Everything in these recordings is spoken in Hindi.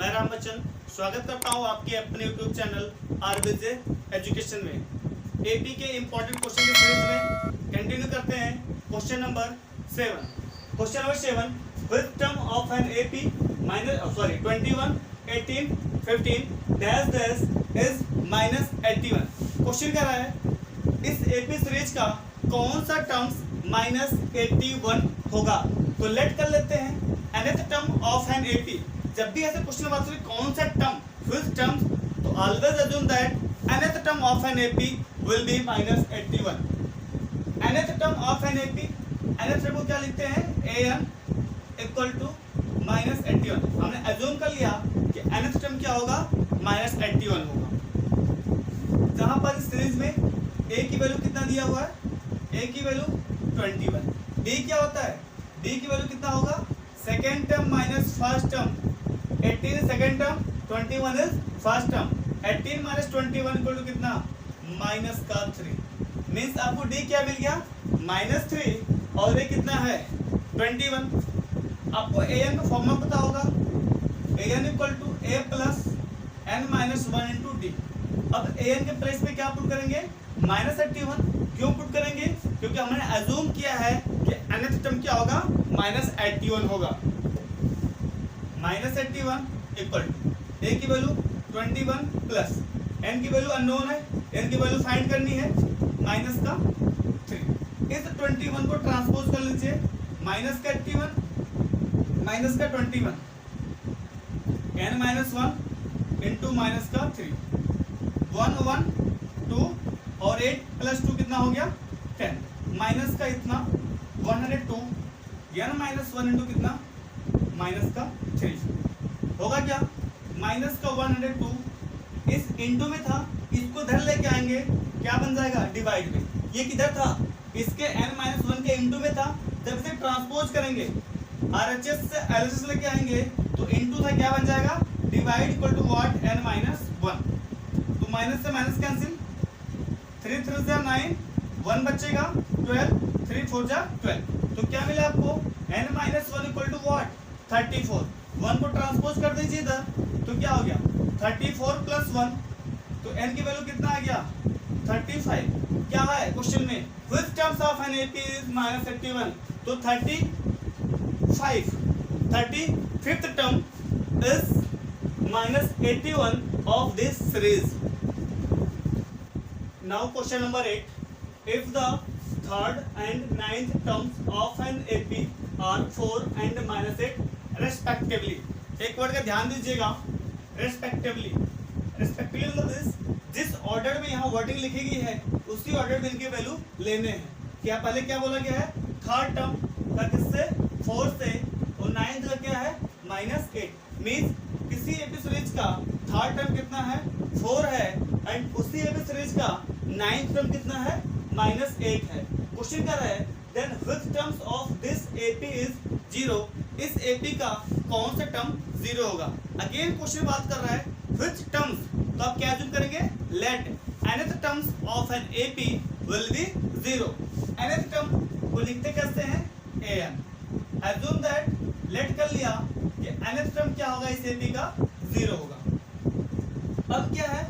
मैं राम बच्चन स्वागत करता हूं आपके अपने YouTube चैनल आरबीजे एजुकेशन में। एपी के इंपॉर्टेंट क्वेश्चन की सीरीज में कंटिन्यू करते हैं। Question number 7 which term of an AP 21 18 15 dash dash is -81। Question कह रहा है इस एपी सीरीज का कौन सा टर्म्स -81 होगा। तो लेट कर लेते हैं nth term of an AP. जब भी ऐसे क्वेश्चन बात करें कौन सा टर्म which term, तो always assume that nth term of an AP will be -81। nth term of an AP, nth term को क्या लिखते हैं an equal to -81। हमने assume कर लिया कि nth term क्या होगा -81 होगा। जहां पर इस सीरीज में a की वैल्यू कितना दिया हुआ है, a की वैल्यू 21। d क्या होता है, d की वैल्यू कितना होगा second term minus first term. 18 second term, 21 is first term. 18 minus 21 equal to कितना -3। मीन्स आपको d क्या मिल गया -3 और ये कितना है 21। आपको an का फॉर्मूला पता होगा an equal to a plus n minus 1 into d. अब an के प्लेस पे क्या पुट करेंगे -81। क्यों पुट करेंगे, क्योंकि हमने अज्यूम किया है कि nth टर्म क्या होगा -81 होगा। -81 इक्वल टू a की वैल्यू 21 प्लस n की वैल्यू अननोन है, n की वैल्यू फाइंड करनी है माइनस का 3। इस 21 को ट्रांसपोज कर लीजिए माइनस का 81 माइनस का 21 n माइनस 1 इंटू माइनस का 3 1 1 2 और 8 प्लस 2 कितना हो गया 10 माइनस का इतना 102 n माइनस 1 इंटू कितना माइनस का 3 होगा क्या माइनस का 102। इस इंटू में था, इसको इधर लेके आएंगे क्या बन जाएगा डिवाइड में। ये किधर था इसके n-1 के इंटू में था। जब इसे ट्रांसपोज करेंगे RHS से LHS लेके आएंगे तो इंटू था क्या बन जाएगा divide equal to what n-1। तो माइनस से माइनस कैंसिल 3 3 जा 9 1 बचेगा 12 3 4 जा 12। तो क्या मिला आपको n-1 इक्वल टू व्हाट 34। 1 को ट्रांसपोज कर दीजिए इधर तो क्या हो गया 34 प्लस 1 तो n की वैल्यू कितना आ गया 35। क्या है क्वेश्चन में which terms of an AP is -81। तो 35th term is -81 of this series। Now question number 8, if the third and ninth terms of an AP are 4 and -8 respectively. एक वर्ड का ध्यान दीजिएगा रेस्पेक्टिवली। रेस्पेक्टिवली मतलब जिस ऑर्डर में यहाँ वर्डिंग लिखी गई है उसी ऑर्डर में इनके वैल्यू लेने हैं। क्या पहले क्या बोला गया है थर्ड टर्म का किससे 4 से और नाइन्थ का क्या है -8। मीन्स किसी एपी सीरीज का थर्ड टर्म कितना है 4 है एंड उसी एपी सीरीज का नाइन्थ टर्म कितना है -8 है। क्वेश्चन कर रहा है then which terms of this AP is 0। इस AP का कौन सा टर्म 0 होगा। अगेन क्वेश्चन बात कर रहा है which terms, तो आप क्या अज्यूम करेंगे let nth terms of an AP will be 0। nth term को लिखते कैसे हैं an। अज्यूम दैट let कर लिया कि nth टर्म क्या होगा इस AP का 0 होगा। अब क्या है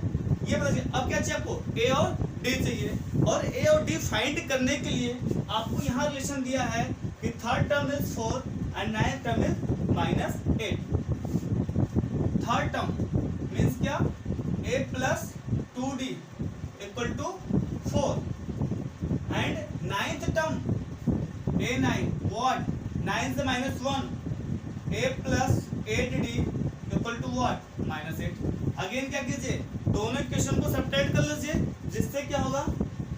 ये बताइए, अब क्या चाहिए आपको a और d चाहिए और a और d फाइंड करने के लिए आपको यहाँ रिलेशन दिया है कि third term is 4 and ninth term is -8। Third term means क्या a plus 2d equal to 4 and ninth term a9 what 9 से -1 a plus 8d equal to what -8। Again क्या कीजिए दोनों इक्वेशन को सब्ट्रैक्ट कर लीजिए जिससे क्या होगा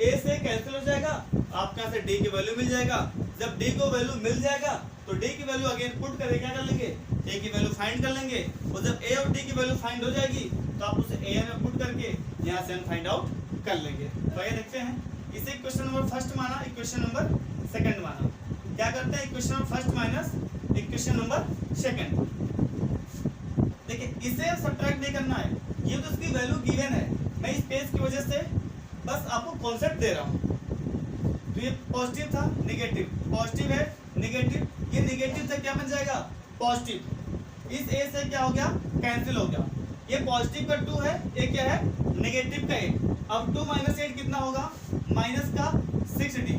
a से कैंसिल हो जाएगा, आपके यहाँ से d की वैल्यू मिल जाएगा। जब d को वैल्यू मिल जाएगा तो d की वैल्यू अगेन पुट करके क्या कर लेंगे a की वैल्यू फाइंड कर लेंगे और जब a और d की वैल्यू फाइंड हो जाएगी तो आप उसे a में पुट करके यहाँ से फाइंड आउट कर लेंगे। तो आइए देखते हैं इसे इक्वेशन नंबर फर्स्ट माना इक्वेशन नंबर सेकंड माना। क्या करते हैं equation number first minus equation number second. देखिए इसे सब्ट्रैक्ट नहीं करना है, ये तो इसकी वैल्यू गिवन है। मैं इस पेज की वजह से बस आपको कॉन्सेप्ट दे रहा हूँ। तो ये पॉजिटिव था पॉजिटिव है नेगेटिव, ये नेगेटिव से क्या बन जाएगा पॉजिटिव। इस ए से क्या हो गया, कैंसिल हो गया। ये पॉजिटिव का 2 है, ये क्या है, नेगेटिव का 8। अब 2 माइनस 8 कितना होगा, माइनस का 6d।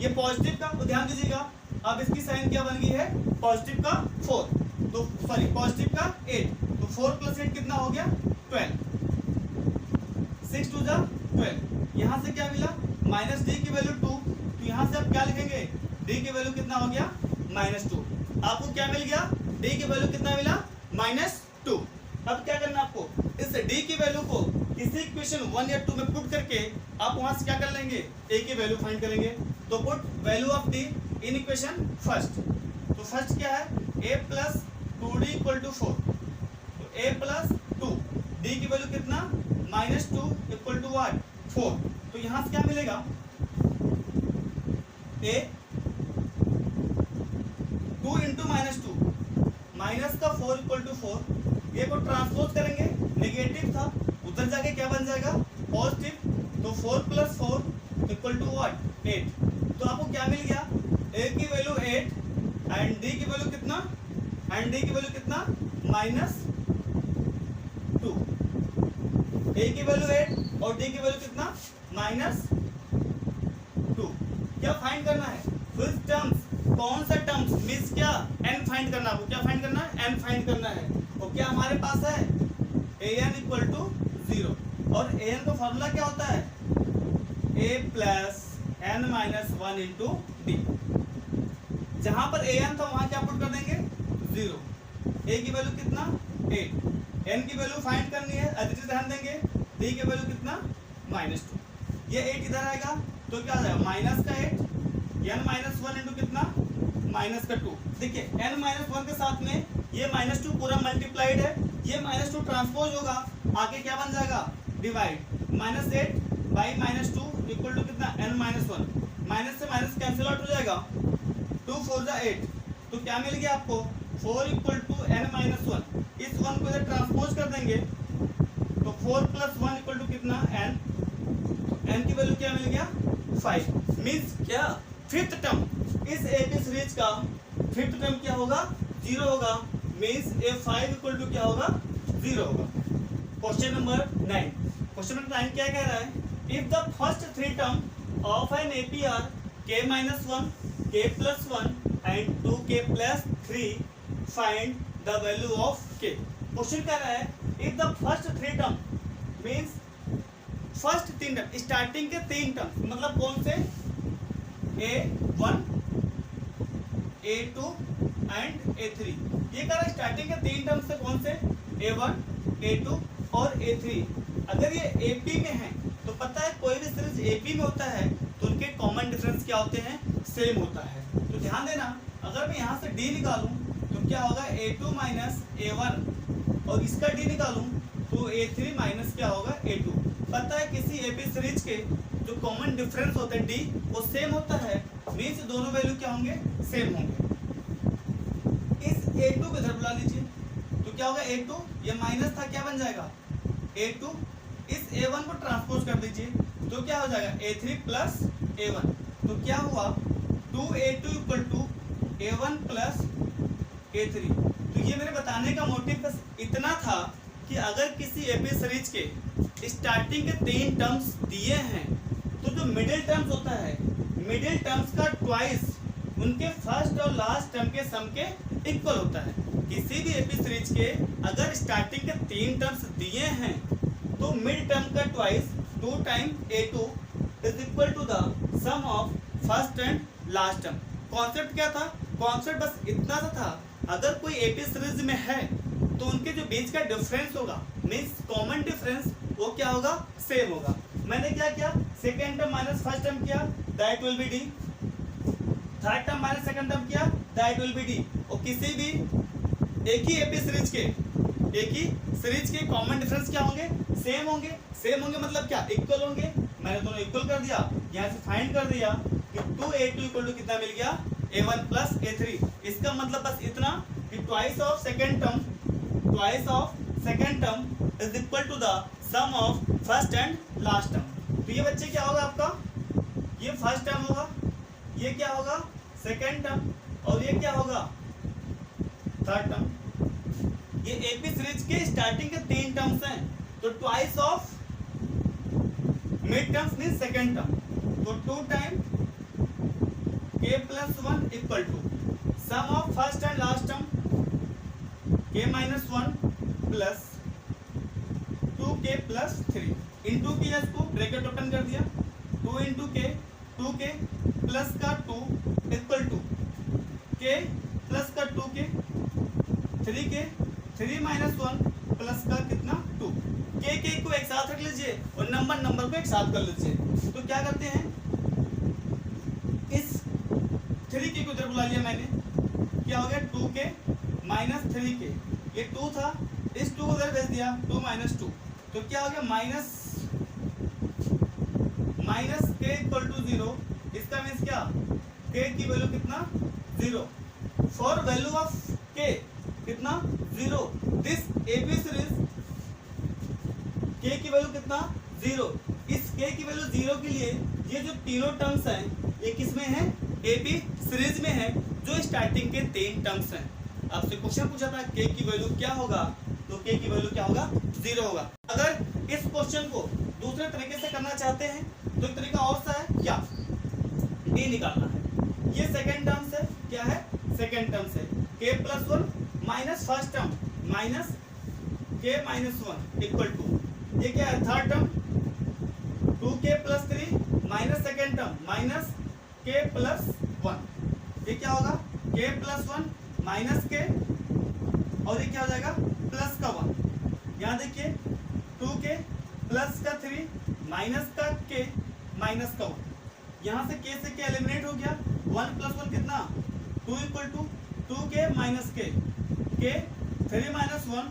ये पॉजिटिव का, तो ध्यान दीजिएगा, अब इसकी साइन क्या बन गई है, पॉजिटिव का 4, तो सॉरी पॉजिटिव का 8, तो 4 प्लस 8 कितना हो गया, 12। 6 2 जा 12। यहाँ से क्या मिला, माइनस डी की वैल्यू 2, तो यहाँ से आप क्या लिखेंगे, डी की वैल्यू कितना हो गया, -2। आपको क्या मिल गया, डी की वैल्यू कितना मिला, -2। अब क्या करना आपको, इस डी की वैल्यू को किसी इक्वेशन 1 या 2 में पुट करके आप वहां से क्या कर लेंगे, ए की वैल्यू फाइंड करेंगे। तो put value of D in equation first. तो फर्स्ट क्या है, a plus 2d equal to 4, तो a प्लस 2, डी की वैल्यू कितना, -2 इक्वल टू व्हाट, 4। तो यहाँ से क्या मिलेगा, a 2 इंटू -2, माइनस का 4 इक्वल टू 4। ये को ट्रांसपोज करेंगे, नेगेटिव था, उधर जाके क्या बन जाएगा, पॉजिटिव। तो 4 प्लस 4 इक्वल टू व्हाट, 8। तो आपको क्या मिल गया, a की वैल्यू 8 एंड d की वैल्यू कितना, -2। a की वैल्यू 8 और d की वैल्यू कितना, -2। क्या फाइंड करना है, विच टर्म्स, कौन सा टर्म्स, मींस क्या, n फाइंड करना है। आपको क्या फाइंड करना है, n फाइंड करना है। और क्या हमारे पास है, an इक्वल टू 0, और an का फॉर्मूला क्या होता है, a plus n minus 1 into D. जहां पर an था वहां क्या पुट कर देंगे, 0। a की वैल्यू कितना, 8, n की वैल्यू फाइंड करनी है, अधिक ध्यान देंगे, d की वैल्यू कितना, -2। ये 8 इधर आएगा तो क्या आ जाएगा, माइनस का 8, n माइनस 1 इंटू कितना, माइनस का 2। देखिए n माइनस 1 के साथ में ये -2 पूरा मल्टीप्लाइड है, ये -2 ट्रांसपोज होगा, आगे क्या बन जाएगा, डिवाइड, -8 बाई -2 इक्वल टू कितना, n माइनस 1। माइनस से माइनस कैंसिल आउट हो जाएगा, 2 4 जा 8। तो क्या मिल गया आपको, 4 इक्वल टू n माइनस 1। इस 1 को इधर ट्रांसपोज कर देंगे, तो 4 प्लस 1 इक्वल टू कितना, n। तो n की वैल्यू क्या मिल गया, 5। मीन्स क्या, फिफ्थ टर्म, इस एपी सीरीज का फिफ्थ टर्म क्या होगा, 0 होगा। मीन्स a5 इक्वल टू क्या होगा, 0 होगा। क्वेश्चन नंबर 9, क्वेश्चन नंबर 9 क्या कह रहा है, if the first 3 term of an AP are k-1, k+1 and 2k + 3, find the value of k। Question कह रहा है, if the first 3 term, means first 3 term, starting के 3 टर्म, मतलब कौन से, a1, a2 एंड a3। ये कह रहा है स्टार्टिंग के 3 टर्म से कौन से, a1, a2 और a3। अगर ये AP में है तो पता है कोई भी सीरीज AP में होता है तो उनके कॉमन डिफरेंस क्या होते हैं, सेम होता है। तो ध्यान देना, अगर मैं यहाँ से D निकालूं तो क्या होगा, a2 माइनस a1, और इसका D निकालूं तो a3 माइनस क्या होगा, a2। पता है किसी AP सीरीज के जो कॉमन डिफरेंस होते हैं D, वो सेम होता है, मीन्स दोनों वैल्यू क्या होंगे, सेम होंगे। इस a2 को इधर बुला लीजिए, तो क्या होगा, a2 ये माइनस था, क्या बन जाएगा, a2। इस a1 को ट्रांसपोज कर दीजिए, तो क्या हो जाएगा, a3 प्लस a1। तो क्या हुआ, 2a2 equal to a1 plus a3। तो ये मेरे बताने का मोटिव बस इतना था कि अगर किसी एपी सीरीज के स्टार्टिंग के 3 टर्म्स दिए हैं, तो जो मिडिल टर्म्स होता है, मिडिल टर्म्स का ट्वाइस उनके फर्स्ट और लास्ट टर्म के सम के इक्वल होता है। किसी भी एपी सीरीज के अगर स्टार्टिंग के 3 टर्म्स दिए हैं तो मिड टर्म का twice 2 time a2 is equal to the sum of first and last term. Concept क्या था, कॉन्सेप्ट बस इतना सा था, अगर कोई एपी सीरीज में है तो उनके जो बीच का डिफरेंस होगा, मीन्स कॉमन डिफरेंस, वो क्या होगा, सेम होगा। मैंने क्या किया, second term minus first term किया, that will be D. Third term minus second term किया, दैट विल बी डी। और किसी भी एक ही एपी सीरीज के कॉमन डिफरेंस क्या होंगे, सेम होंगे। सेम होंगे मतलब क्या, इक्वल होंगे। मैंने दोनों इक्वल कर दिया, यहाँ से फाइंड कर दिया कि 2a2 इक्वल टू कितना मिल गया, a1 प्लस a3। इसका मतलब बस इतना कि twice of second term is equal to the sum of first and last term. तो ये बच्चे क्या होगा आपका, ये फर्स्ट टर्म होगा, ये क्या होगा, सेकेंड टर्म, और ये क्या होगा, थर्ड टर्म। ये एपी सीरीज के स्टार्टिंग के 3 टर्म्स हैं, तो twice of mid terms mean second term, तो 2 time k plus 1 equal to sum of first and last term k minus 1 plus 2k plus 3 into किया, इसको ब्रैकेट ओपन कर दिया, 2 इंटू k, 2k प्लस का 2 इक्वल टू k प्लस का 2k, 3k, 3 माइनस 1 प्लस का कितना 2, k को एक साथ रख लीजिए और नंबर को एक साथ कर लीजिए। तो क्या करते हैं, इस 3k को इधर बुला लिया मैंने, क्या हो गया 2k माइनस 3k, ये 2 था, इस 2 को इधर भेज दिया, 2 माइनस 2, तो क्या हो गया माइनस k इक्वल टू 0, इसका मीन्स क्या, k की वैल्यू कितना 0, फॉर वैल्यू ऑफ k कितना 0, दिस एबी सीरीज k की वैल्यू कितना 0, इस k की वैल्यू 0 के लिए ये जो तीनों टर्म्स हैं ये किसमें है, एबी सीरीज में है, जो स्टार्टिंग के 3 टर्म्स हैं। आपसे क्वेश्चन पूछा था k की वैल्यू क्या होगा, तो k की वैल्यू क्या होगा 0 होगा। अगर इस क्वेश्चन को दूसरे तरीके से करना चाहते हैं तो एक तरीका और सा है, क्या d निकालना है, ये सेकेंड टर्म्स है, क्या है सेकेंड टर्म्स है, k plus 1 minus first term minus k minus 1 equal to, ये क्या है third term 2k plus 3 minus second term minus k plus 1, ये क्या होगा k प्लस 1 माइनस k, और ये क्या हो जाएगा प्लस का 1, यहाँ देखिए 2k प्लस का 3 माइनस का k माइनस का 1, यहाँ से k से k एलिमिनेट हो गया, 1 प्लस 1 कितना 2 equal to 2k minus k, k 3 minus 1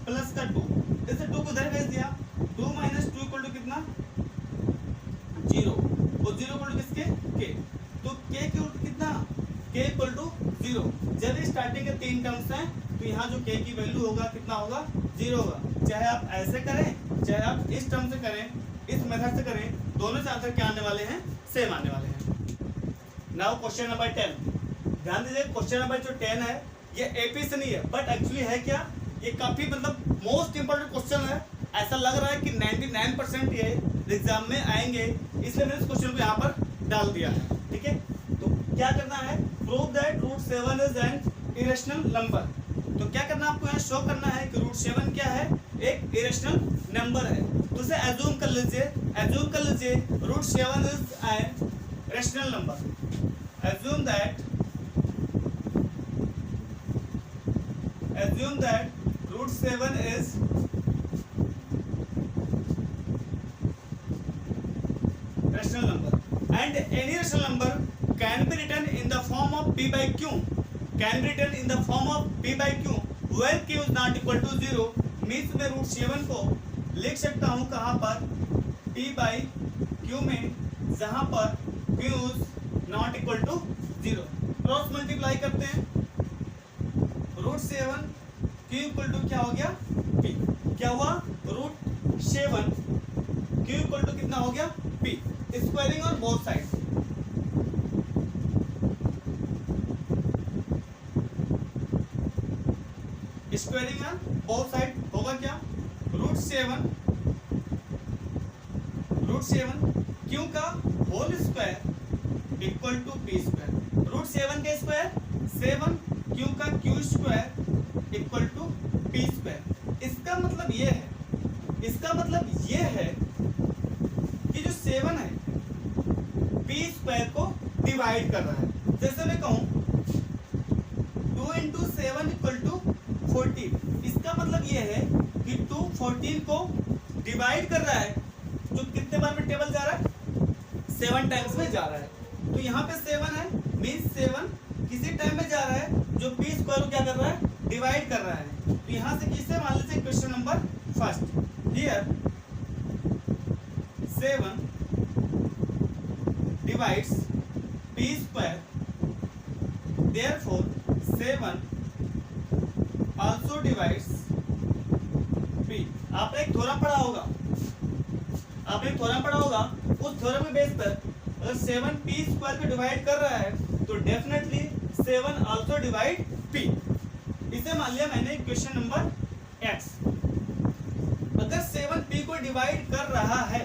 plus का 2, इसे 2 को इधर भेज दिया, 2 माइनस 2 इक्वल टू कितना 0, वो 0 इक्वल टू किसके k, तो k की उल्ट कितना k इक्वल टू 0, जब स्टार्टिंग के 3 टर्म्स हैं तो यहाँ जो k की वैल्यू होगा कितना होगा 0 होगा, चाहे आप ऐसे करें चाहे आप इस टर्म से करें, इस मेथड से करें, दोनों से आंसर क्या आने वाले हैं, सेम आने वाले हैं। नाउ क्वेश्चन नंबर 10, ध्यान दीजिए क्वेश्चन नंबर जो 10 है ये एपी से नहीं है, बट एक्चुअली है क्या, ये काफी मतलब मोस्ट इंपोर्टेंट क्वेश्चन है, ऐसा लग रहा है कि 99% ये एग्जाम में आएंगे, इसलिए मैंने इस क्वेश्चन को यहाँ पर डाल दिया है, ठीक है। तो क्या करना है, prove that root 7 is an irrational number, तो क्या करना है आपको यहाँ शो करना है कि रूट 7 क्या है, एक इरेशनल नंबर है, तो उसे एज्यूम कर लीजिए root 7 is an rational number, assume that root 7 is rational number and any rational number can be written in the form of p by q, where q is not equal to 0, means मैं रूट 7 को लिख सकता हूँ कहाँ पर, p by q में, जहाँ पर q is not equal to 0, cross multiply करते हैं, रूट 7 q इक्वल टू क्या हो गया p, क्या हुआ रूट 7 q इक्वल टू कितना हो गया p, squaring on both side, squaring on both side होगा क्या, रूट 7 q का whole square equal to p square, root 7 का स्क्वायर 7 q का q square equal to p square. इसका मतलब ये है कि जो 7 है p स्क्वायर को डिवाइड कर रहा है, जैसे मैं कहूं 2 इंटू 7 इक्वल टू 14, इसका मतलब ये है कि 2 14 को डिवाइड कर रहा है, जो कितने बार में टेबल जा रहा है 7 टाइम्स में जा रहा है, तो यहाँ पे 7 है मीन्स 7 किसी टाइम में जा रहा है, जो p स्क्वायर को क्या कर रहा है डिवाइड कर रहा है, तो यहाँ से किससे मान लीजिए question number first, here 7 divides p square, therefore 7 also divides p। आपने एक थ्योरम पढ़ा होगा, उस थ्योरम के बेस पर अगर 7 p स्क्वायर को डिवाइड कर रहा है तो डेफिनेटली 7 also divide p, इसे मान लिया मैंने इक्वेशन नंबर x। अगर 7p को डिवाइड कर रहा है,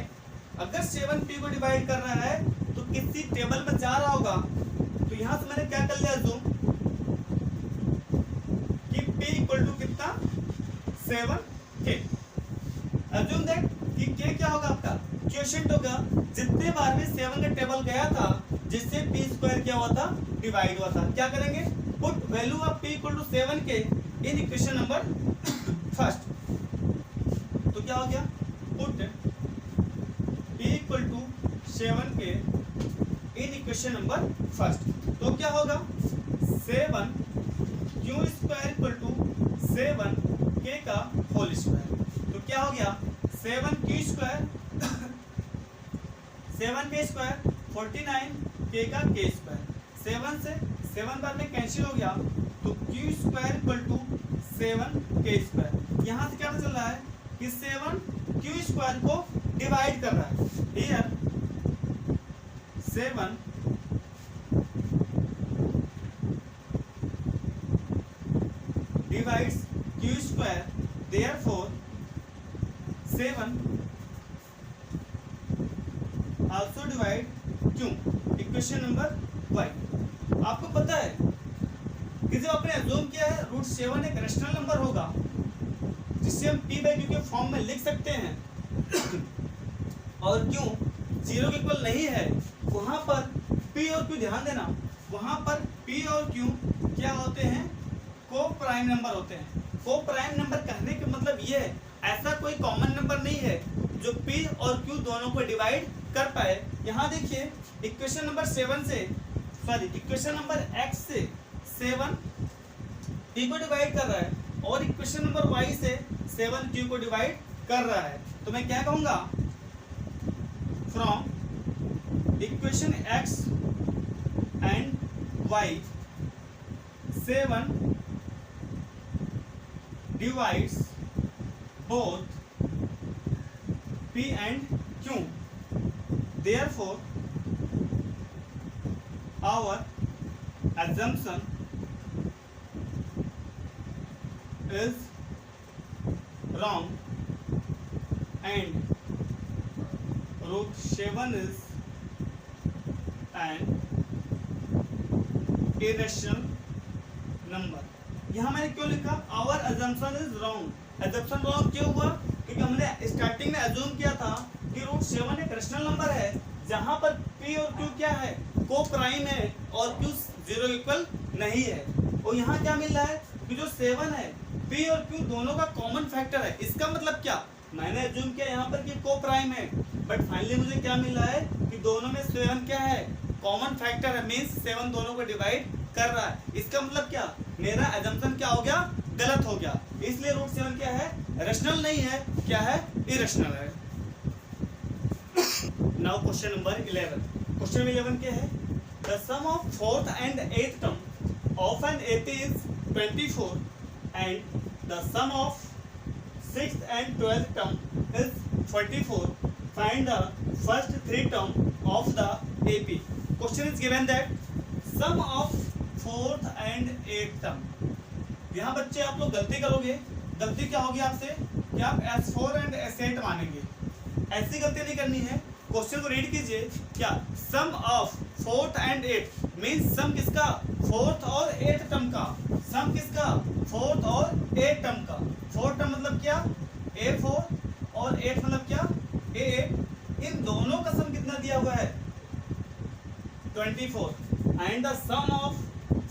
अगर 7p को डिवाइड कर रहा है तो किसी टेबल में जा रहा होगा। तो यहां से मैंने क्या कर लिया अज्यूम कि p इक्वल टू कितना 7k। अज्यूम दैट कि k क्या होगा आपका क्वोशिएंट होगा, जितने बार भी 7 का टेबल गया था जिससे p स्क्वायर क्या हुआ था डिवाइड हुआ था। क्या करेंगे, put value of p equal to 7k in equation number first. तो क्या हो गया, put p equal to 7k in equation number first. तो क्या होगा 7q square equal to 7k का होल स्क्वायर। तो क्या हो गया 7q square 7k square 49k का k स्क्वायर। 7 से 7 बार में कैंसिल हो गया तो q square equal to 7k square. यहाँ से क्या चल रहा है कि 7 q स्क्वायर को डिवाइड कर रहा है। Here 7 divides q square, therefore 7 also divide q। Equation number y। आपको पता है कि जब आपने अज्यूम किया है रूट 7 एक रैशनल नंबर होगा जिससे हम p बाई q के फॉर्म में लिख सकते हैं और q 0 के इक्वल नहीं है, वहां पर p और q ध्यान देना, वहां पर p और q क्या होते हैं को प्राइम नंबर होते हैं। को प्राइम नंबर कहने का मतलब ये है ऐसा कोई कॉमन नंबर नहीं है जो p और q दोनों को डिवाइड कर पाए। यहाँ देखिए इक्वेशन नंबर 7 से इक्वेशन नंबर x से 7 p को डिवाइड कर रहा है और इक्वेशन नंबर y से 7 q को डिवाइड कर रहा है। तो मैं क्या कहूँगा, from equation x and y 7 divides both p and q, therefore our assumption is wrong and root 7 is an irrational number। यहाँ मैंने क्यों लिखा our assumption is wrong. Assumption wrong क्यों हुआ, क्योंकि हमने स्टार्टिंग में अज्यूम किया था कि रूट 7 एक रैशनल नंबर है जहां पर p और q क्या है को प्राइम है और q 0 इक्वल नहीं है। और यहाँ क्या मिल रहा है कि जो 7 है p और q दोनों का कॉमन फैक्टर है। इसका मतलब क्या, मैंने अज्यूम किया यहाँ पर कि को प्राइम है, बट फाइनली मुझे क्या मिल रहा है कि दोनों में 7 क्या है कॉमन फैक्टर है, मीन्स 7 दोनों को डिवाइड कर रहा है। इसका मतलब क्या, मेरा अजम्पशन क्या हो गया गलत हो गया, इसलिए रूट 7 क्या है रैशनल नहीं है, क्या है इरेशनल है। Now question number 11। क्वेश्चन 11 क्या है, the sum of 4th and 8th term of an AP is 24 and the sum of 6th and 12th term is 44, find the first 3 term of the AP। Question is given that sum of 4th and 8th term. यहाँ बच्चे आप लोग गलती करोगे, गलती क्या होगी आपसे कि आप S4 and S8 मानेंगे। ऐसी गलती नहीं करनी है, क्वेश्चन को रीड कीजिए। क्या sum of 4th and 8th means sum किसका 4th और 8th टर्म का, सम किसका 4th और 8th टर्म का। 4th टर्म मतलब क्या A4 और 8th मतलब क्या A8, इन दोनों का सम कितना दिया हुआ है 24 and the sum of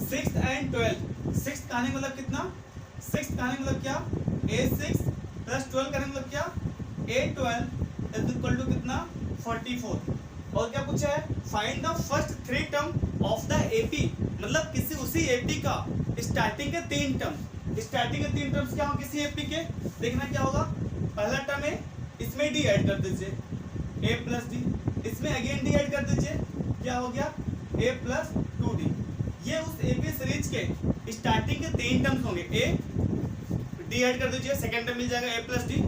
6th and 12th। 6th का मतलब कितना, 6th का मतलब क्या A6 प्लस 12 का मतलब क्या A12 इज इक्वल टू कितना 44। और क्या पूछा है, find the first 3 term of the AP, मतलब किसी उसी AP का स्टार्टिंग के 3 टर्म। स्टार्टिंग के 3 टर्म्स क्या हो किसी AP के, देखना क्या होगा, पहला टर्म है इसमें D ऐड कर दीजिए A प्लस D, इसमें अगेन D ऐड कर दीजिए, क्या हो गया A प्लस 2D। ये उस AP सीरीज के स्टार्टिंग के 3 टर्म्स होंगे। A D ऐड कर दीजिए, सेकंड टर्म मिल जाएगा A plus D,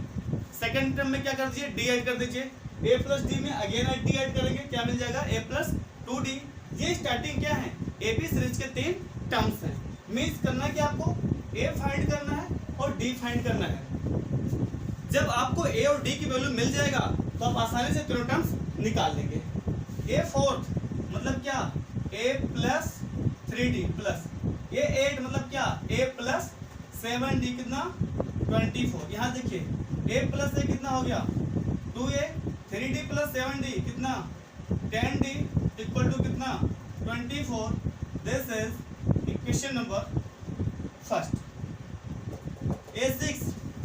second term में क्या कर दीजिए D ऐड कर दीजिए, A प्लस D में अगेन D ऐड करेंगे, क्या मिल जाएगा A प्लस 2D। ये स्टार्टिंग क्या है AP सीरीज के 3 टर्म्स हैं। मीन्स करना क्या आपको ए फाइंड करना है और डी फाइंड करना है। जब आपको ए और डी की वैल्यू मिल जाएगा तो आप आसानी से तीनों टर्म्स निकाल लेंगे। ए फोर्थ मतलब क्या, ए प्लस 3d प्लस ए 8 मतलब क्या, ए प्लस 7d कितना 24। यहाँ देखिए ए प्लस ए कितना हो गया 2a, 3d प्लस 7d कितना 10d इक्वल टू कितना 24। This is equation number first. A6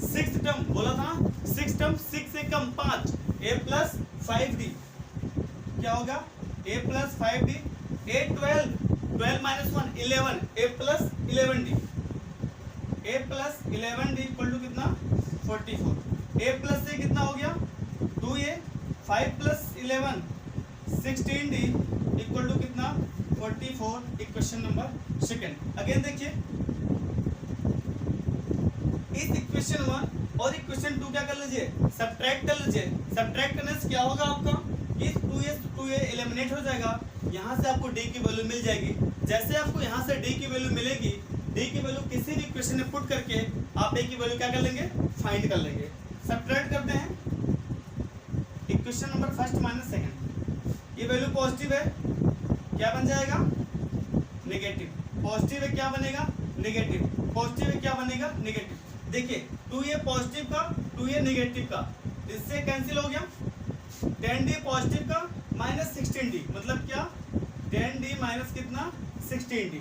six term बोला था, सिक्स टर्म 6 से कम 5, a प्लस 5d क्या होगा a plus 5d। a 12, 12 minus 1 11, a plus 11d, a plus 11d equal to कितना 44। a प्लस से कितना हो गया 2a, 5 plus 11 16d equal to कितना 44। Equation number second. अगेन देखिए इस इक्वेशन 1 और इक्वेशन 2 क्या कर लीजिए, सब्ट्रैक्ट कर लीजिए। सब्ट्रैक्ट करने से क्या होगा आपका, इस 2a एलिमिनेट हो जाएगा, यहाँ से आपको d की वैल्यू मिल जाएगी। जैसे आपको यहाँ से d की वैल्यू मिलेगी, d की वैल्यू किसी भी इक्वेशन में पुट करके आप a की वैल्यू क्या कर लेंगे, फाइंड कर लेंगे। सब्ट्रैक्ट करते हैं equation number first minus second. ये वैल्यू पॉजिटिव है, क्या बन जाएगा नेगेटिव। पॉजिटिव है क्या बनेगा नेगेटिव, पॉजिटिव है क्या बनेगा नेगेटिव। देखिए 2a पॉजिटिव का 2a नेगेटिव का इससे कैंसिल हो गया। 10d पॉजिटिव का माइनस 16d मतलब क्या 10d माइनस कितना 16d।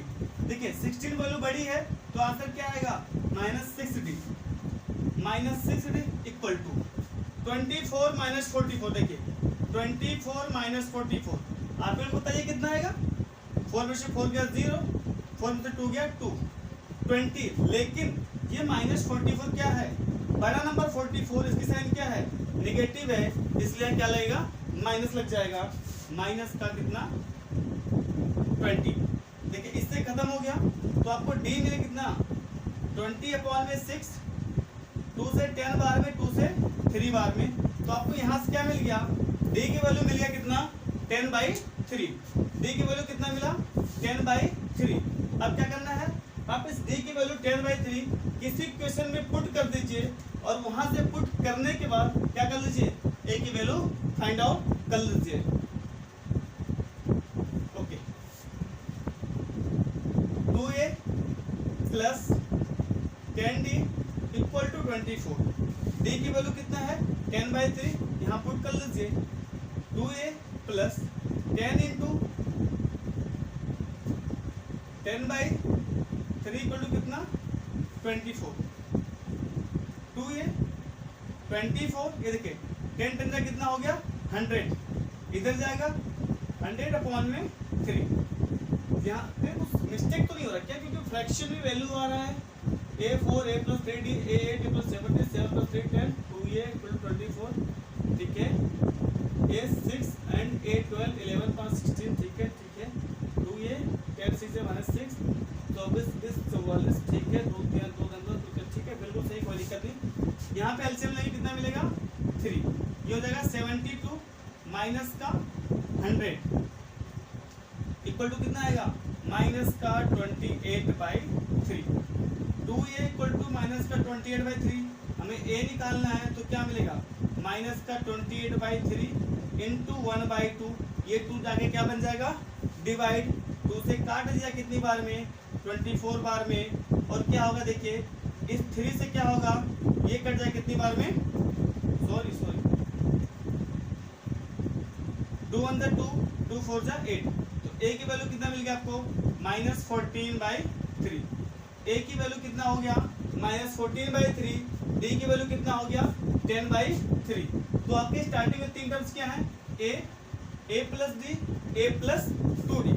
देखिए 16 वैल्यू बड़ी है तो आंसर क्या आएगा minus 6d, minus 6d equal to 24 minus 44। देखिए 24 माइनस 44 आप बिल्कुल बताइए कितना आएगा। 4 में से 4 गया 0, 4 में से 2 गया 2, 20। लेकिन ये माइनस 44 क्या है, बड़ा नंबर 44, इसकी साइन क्या है नेगेटिव है, इसलिए क्या लगेगा माइनस लग जाएगा। माइनस का कितना 20। देखिए इससे खत्म हो गया तो आपको डी मिले कितना 20/6, 2 से 10 बार में 2 से 3 बार में, तो आपको यहाँ से क्या मिल गया डी की वैल्यू मिल गया कितना 10/3। डी की वैल्यू कितना मिला 10/3। अब क्या करना है, आप इस d की वैल्यू 10/3 किसी इक्वेशन में पुट कर दीजिए और वहां से पुट करने के बाद क्या कर लीजिए a की वैल्यू फाइंड आउट कर लीजिए। Okay 2a plus 10d equal to 24। d की वैल्यू कितना है 10/3, यहाँ पुट कर लीजिए। 2a plus 10 into 10/3 equal to कितना 24। 2a 24, ये देखिए 10 10 का कितना हो गया 100, इधर जाएगा 100/3। यहाँ पे कुछ मिस्टेक तो नहीं हो रहा क्या, क्योंकि फ्रैक्शन में वैल्यू आ रहा है a4 a plus 3d a8 a plus 7d 7 plus 3 10 2a equal to 24। ठीक है a6 एंड a12 11 5 16। ठीक है 2a 10 6 से -6 24 20 44। ठीक है 2 3 2 2 2। ठीक है बिल्कुल सही, कोई दिक्कत नहीं। यहाँ पे एलसीएम लेंगे कितना मिलेगा 3, ये हो जाएगा 72 माइनस का 100 इक्वल टू कितना आएगा माइनस का 28/3। 2a इक्वल टू माइनस का 28/3, हमें a निकालना है तो क्या मिलेगा माइनस का 28/3 इंटू 1/2। ये 2 जाके क्या बन जाएगा डिवाइड, 2 से काट दिया कितनी बार में 24 बार में, और क्या होगा देखिए इस 3 से क्या होगा ये कट जाए कितनी बार में, सॉरी 2 1 2 2 4 8। तो a की वैल्यू कितना मिल गया आपको -14/3। a की वैल्यू कितना हो गया -14/3। d की वैल्यू कितना हो गया 10/3। तो आपके स्टार्टिंग में 3 टर्म्स क्या है a plus d a plus 2d।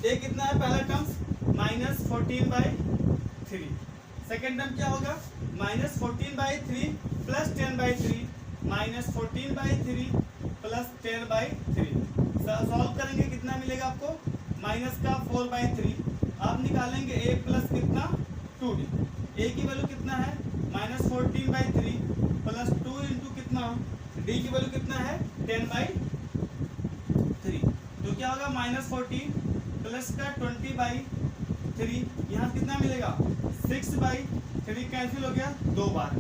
a कितना है पहला टर्म्स -14/3। सेकेंड टर्म क्या होगा -14/3 प्लस 10/3 -14/3 प्लस 10/3। सॉल्व करेंगे कितना मिलेगा आपको माइनस का 4/3। आप निकालेंगे a प्लस कितना 2d। a की वैल्यू कितना है -14/3 प्लस 2 इंटू कितना d की वैल्यू कितना है 10/3। तो क्या होगा -14 प्लस का 20/3 3, यहाँ कितना मिलेगा 6/3 कैंसिल हो गया 2 बार।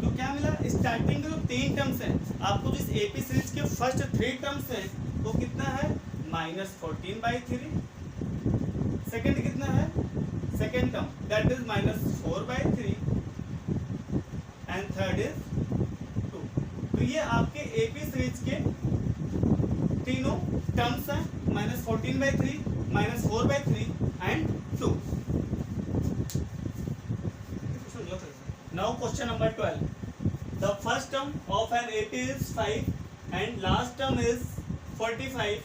तो क्या मिला, स्टार्टिंग के जो 3 टर्म्स हैं, आपको जिस एपी सीरीज के फर्स्ट 3 टर्म्स हैं वो कितना है -14/3, सेकंड कितना है, second term that is -4/3 and third is 2। तो ये आपके एपी सीरीज के तीनों टर्म्स हैं, -14/3, -4/3 and 2। Now question number 12. The first term of an AP is 5 and last term is 45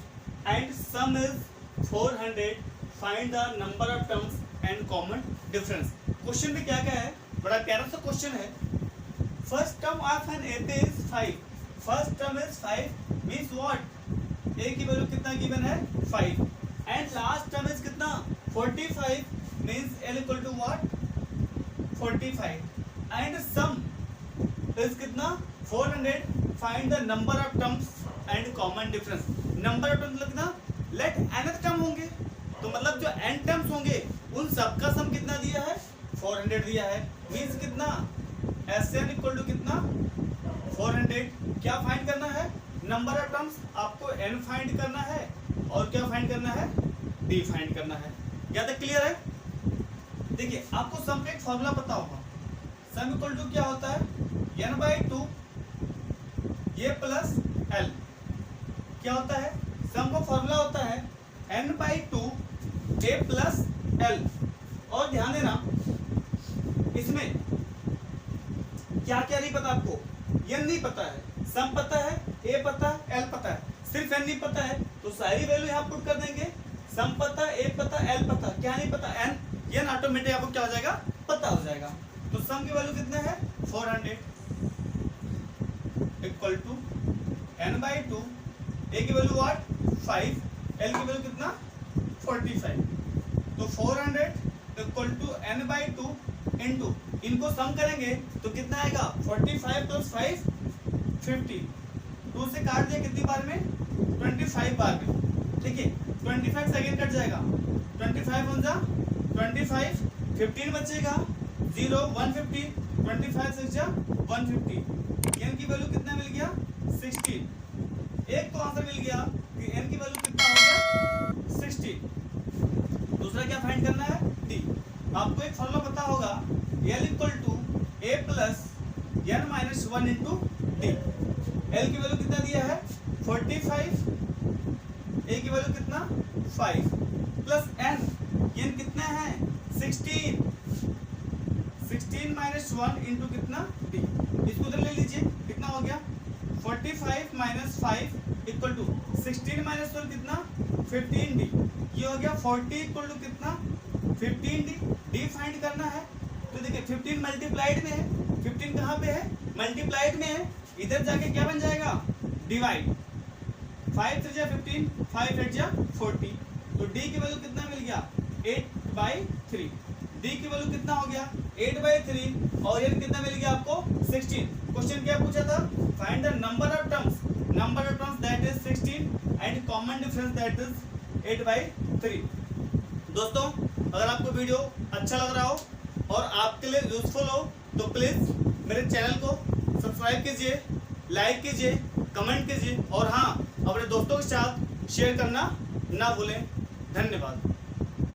and sum is 400. Find the number of terms and common difference. Question में क्या क्या है, बड़ा प्यारा सा क्वेश्चन है। First term of an AP is 5. First term is 5 means what? A की वैल्यू कितना गिवन है 5 and last term is कितना 45 means L equal to what 45 and sum is कितना 400. Find the number of terms and common difference. Number of terms कितना, let nth term होंगे तो मतलब जो n terms होंगे उन सबका सम कितना दिया है 400 दिया है, मींस कितना Sn इक्वल टू कितना 400। क्या फाइंड करना है, नंबर ऑफ टर्म्स, आपको n फाइंड करना है और क्या फाइंड करना है d फाइंड करना है। क्या तक क्लियर है? देखिए आपको सम का एक फॉर्मूला पता होगा, सम इक्वल टू क्या होता है n/2 ये प्लस l। क्या होता है, सम का फॉर्मूला होता है n/2 a प्लस l। और ध्यान देना इसमें क्या क्या नहीं पता आपको, n नहीं पता है, सम पता है, a पता है, l पता है, सिर्फ n नहीं पता है तो सारी वैल्यू यहाँ पुट कर देंगे। सम पता, a पता, l पता, क्या नहीं पता n ऑटोमेटिक आपको क्या हो जाएगा पता हो जाएगा। तो सम की वैल्यू कितना है 400 इक्वल टू n/2 a की वैल्यू व्हाट 5, l की वैल्यू कितना 45। तो 400 इक्वल टू n/2 इनटू इनको सम करेंगे तो कितना आएगा 45 प्लस 5 50। 2 से काट दिया कितनी बार में 25 बार में। देखिए 25 सेकेंड कट जाएगा, 25 वन जा 25, 15 बचेगा 0 150, 25 6 जा 150। n की वैल्यू कितना मिल गया 16। एक तो आंसर मिल गया कि n की वैल्यू कितना हो गया 16। दूसरा क्या फाइंड करना है d। आपको एक फॉर्मूला पता होगा l equal to a plus n-1 into d। l की वैल्यू कितना दिया है 45, a की वैल्यू कितना 5 प्लस n कितना है 16 -1 इंटू कितना d। इसको उधर ले लीजिए, कितना हो गया 45 - 5 इक्वल टू 16 - 12 कितना 15d। ये हो गया 40 इक्वल टू कितना 15d। d फाइंड करना है तो देखिए 15 मल्टीप्लाइड में है, 15 कहाँ पे है मल्टीप्लाइड में है, इधर जाके क्या बन जाएगा डिवाइड। 5 3 जा 15, 5 8 जा 40। तो d की वैल्यू कितना मिल गया 8/3। d की वैल्यू कितना हो गया 8/3 और n कितना मिल गया आपको 16। क्वेश्चन क्या पूछा था, find the number of terms that is 16 and common difference that is 8/3। दोस्तों अगर आपको वीडियो अच्छा लग रहा हो और आपके लिए यूजफुल हो तो प्लीज मेरे चैनल को सब्सक्राइब कीजिए, लाइक कीजिए, कमेंट कीजिए और हाँ अपने दोस्तों के साथ शेयर करना ना भूलें। धन्यवाद।